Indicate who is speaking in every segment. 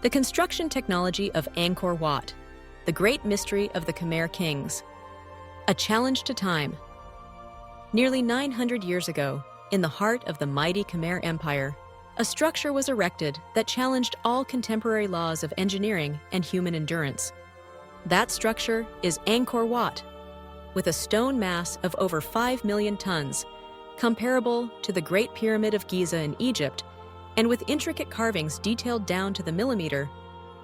Speaker 1: The construction technology of Angkor Wat, the great mystery of the Khmer kings. A challenge to time. Nearly 900 years ago, in the heart of the mighty Khmer Empire, a structure was erected that challenged all contemporary laws of engineering and human endurance. That structure is Angkor Wat, with a stone mass of over 5 million tons, comparable to the Great Pyramid of Giza in Egypt, and with intricate carvings detailed down to the millimeter.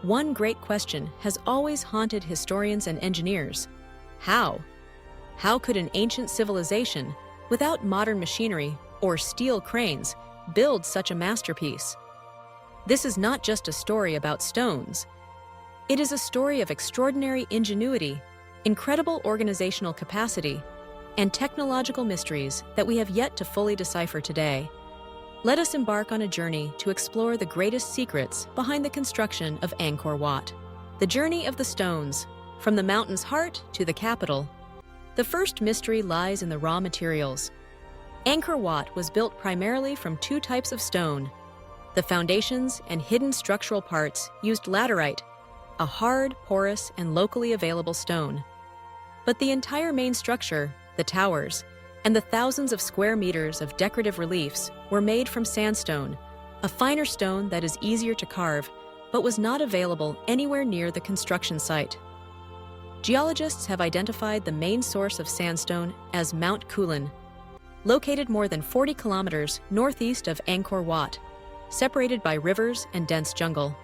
Speaker 1: One great question has always haunted historians and engineers. How? How could an ancient civilization, without modern machinery or steel cranes, build such a masterpiece? This is not just a story about stones. It is a story of extraordinary ingenuity, incredible organizational capacity, and technological mysteries that we have yet to fully decipher today. Let us embark on a journey to explore the greatest secrets behind the construction of Angkor Wat. The journey of the stones, from the mountain's heart to the capital. The first mystery lies in the raw materials. Angkor Wat was built primarily from two types of stone. The foundations and hidden structural parts used laterite, a hard, porous, and locally available stone. But the entire main structure, the towers, and the thousands of square meters of decorative reliefs were made from sandstone, a finer stone that is easier to carve, but was not available anywhere near the construction site. Geologists have identified the main source of sandstone as Mount Kulen, located more than 40 kilometers northeast of Angkor Wat, separated by rivers and dense jungle.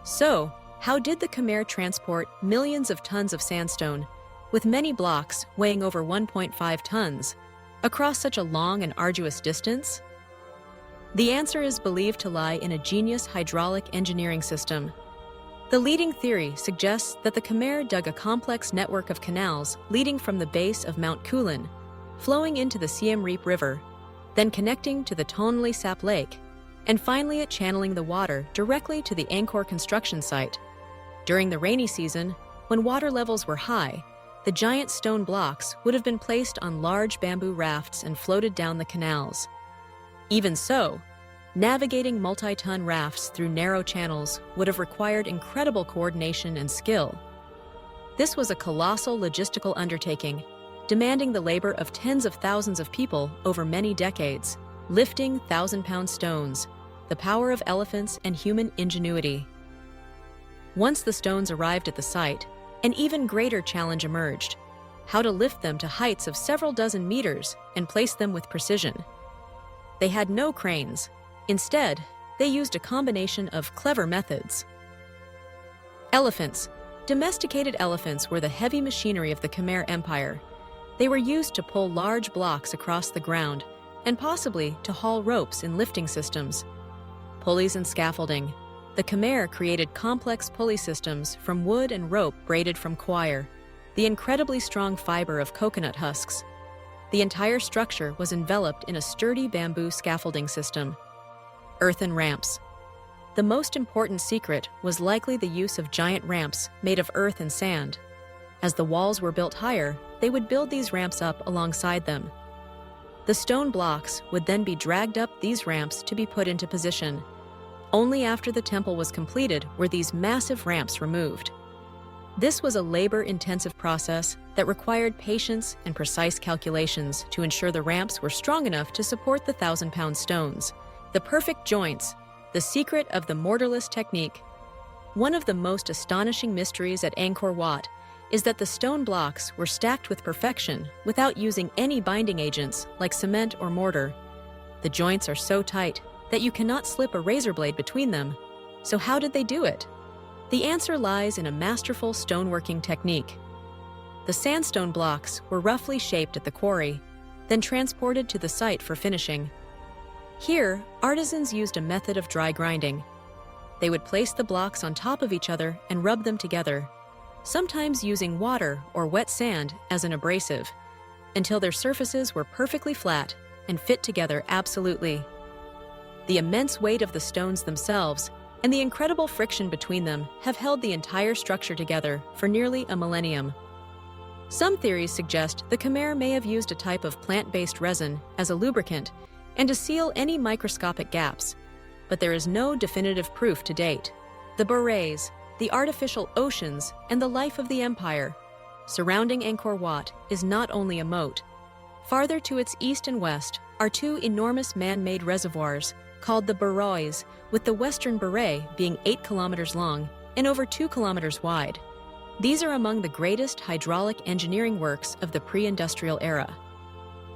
Speaker 1: So, how did the Khmer transport millions of tons of sandstone, with many blocks weighing over 1.5 tons, across such a long and arduous distance? The answer is believed to lie in a genius hydraulic engineering system. The leading theory suggests that the Khmer dug a complex network of canals leading from the base of Mount Kulen, flowing into the Siem Reap River, then connecting to the Tonle Sap Lake, and finally channeling the water directly to the Angkor construction site. During the rainy season, when water levels were high, the giant stone blocks would have been placed on large bamboo rafts and floated down the canals. Even so, navigating multi-ton rafts through narrow channels would have required incredible coordination and skill. This was a colossal logistical undertaking, demanding the labor of tens of thousands of people over many decades, lifting 1,000-pound stones, the power of elephants and human ingenuity. Once the stones arrived at the site, an even greater challenge emerged: how to lift them to heights of several dozen meters and place them with precision. They had no cranes. Instead, they used a combination of clever methods. Elephants. Domesticated elephants were the heavy machinery of the Khmer Empire. They were used to pull large blocks across the ground and possibly to haul ropes in lifting systems. Pulleys and scaffolding. The Khmer created complex pulley systems from wood and rope braided from coir, the incredibly strong fiber of coconut husks. The entire structure was enveloped in a sturdy bamboo scaffolding system. Earthen ramps. The most important secret was likely the use of giant ramps made of earth and sand. As the walls were built higher, they would build these ramps up alongside them. The stone blocks would then be dragged up these ramps to be put into position. Only after the temple was completed were these massive ramps removed. This was a labor-intensive process that required patience and precise calculations to ensure the ramps were strong enough to support the 1,000-pound stones. The perfect joints, the secret of the Mortarless Technique. One of the most astonishing mysteries at Angkor Wat is that the stone blocks were stacked with perfection without using any binding agents like cement or mortar. The joints are so tight that you cannot slip a razor blade between them. So how did they do it? The answer lies in a masterful stoneworking technique. The sandstone blocks were roughly shaped at the quarry, then transported to the site for finishing. Here, artisans used a method of dry grinding. They would place the blocks on top of each other and rub them together, sometimes using water or wet sand as an abrasive, until their surfaces were perfectly flat and fit together absolutely. The immense weight of the stones themselves and the incredible friction between them have held the entire structure together for nearly a millennium. Some theories suggest the Khmer may have used a type of plant-based resin as a lubricant and to seal any microscopic gaps, but there is no definitive proof to date. The Barays, the artificial oceans, and the life of the empire. Surrounding Angkor Wat is not only a moat. Farther to its east and west are two enormous man-made reservoirs called the Barays, with the western Baray being 8 kilometers long and over 2 kilometers wide. These are among the greatest hydraulic engineering works of the pre-industrial era.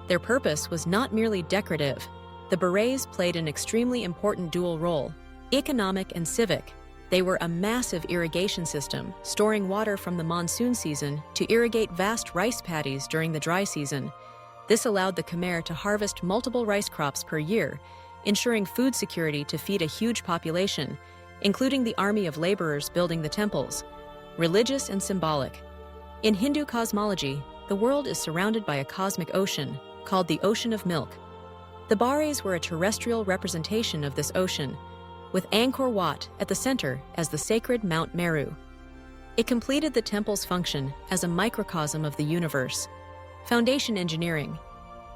Speaker 1: Their purpose was not merely decorative. The Barays played an extremely important dual role, economic and civic. They were a massive irrigation system, storing water from the monsoon season to irrigate vast rice paddies during the dry season. This allowed the Khmer to harvest multiple rice crops per year, ensuring food security to feed a huge population, including the army of laborers building the temples. Religious and symbolic. In Hindu cosmology, the world is surrounded by a cosmic ocean, called the Ocean of Milk. The Barays were a terrestrial representation of this ocean, with Angkor Wat at the center as the sacred Mount Meru. It completed the temple's function as a microcosm of the universe. Foundation engineering.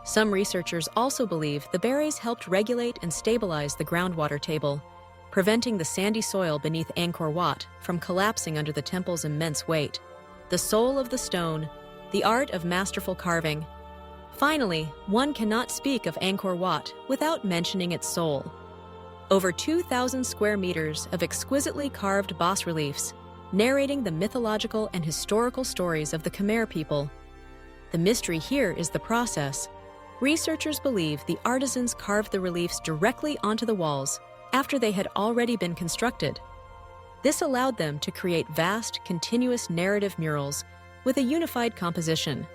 Speaker 1: Some researchers also believe the Barays helped regulate and stabilize the groundwater table, preventing the sandy soil beneath Angkor Wat from collapsing under the temple's immense weight. The soul of the stone, the art of masterful carving. Finally, one cannot speak of Angkor Wat without mentioning its soul. Over 2,000 square meters of exquisitely carved bas-reliefs, narrating the mythological and historical stories of the Khmer people. The mystery here is the process. Researchers believe the artisans carved the reliefs directly onto the walls after they had already been constructed. This allowed them to create vast, continuous narrative murals with a unified composition.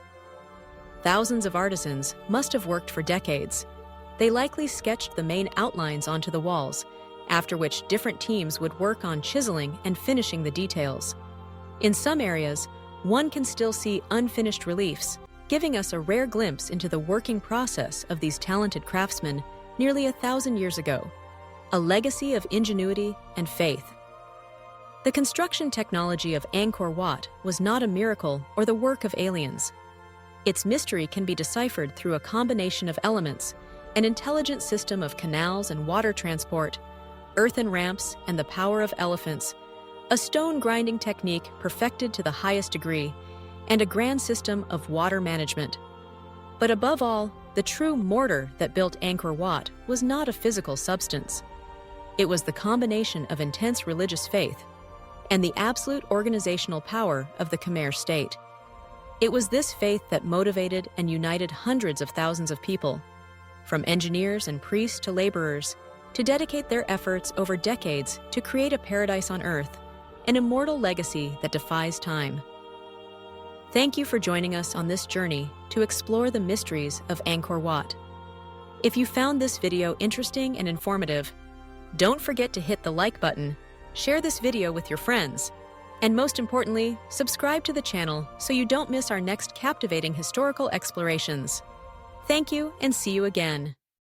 Speaker 1: Thousands of artisans must have worked for decades. They likely sketched the main outlines onto the walls, after which different teams would work on chiseling and finishing the details. In some areas, one can still see unfinished reliefs, giving us a rare glimpse into the working process of these talented craftsmen nearly 1,000 years ago. A legacy of ingenuity and faith. The construction technology of Angkor Wat was not a miracle or the work of aliens. Its mystery can be deciphered through a combination of elements, an intelligent system of canals and water transport, earthen ramps and the power of elephants, a stone grinding technique perfected to the highest degree, and a grand system of water management. But above all, the true mortar that built Angkor Wat was not a physical substance. It was the combination of intense religious faith and the absolute organizational power of the Khmer state. It was this faith that motivated and united hundreds of thousands of people, from engineers and priests to laborers, to dedicate their efforts over decades to create a paradise on earth, an immortal legacy that defies time. Thank you for joining us on this journey to explore the mysteries of Angkor Wat. If you found this video interesting and informative, don't forget to hit the like button, share this video with your friends, and most importantly, subscribe to the channel so you don't miss our next captivating historical explorations. Thank you and see you again.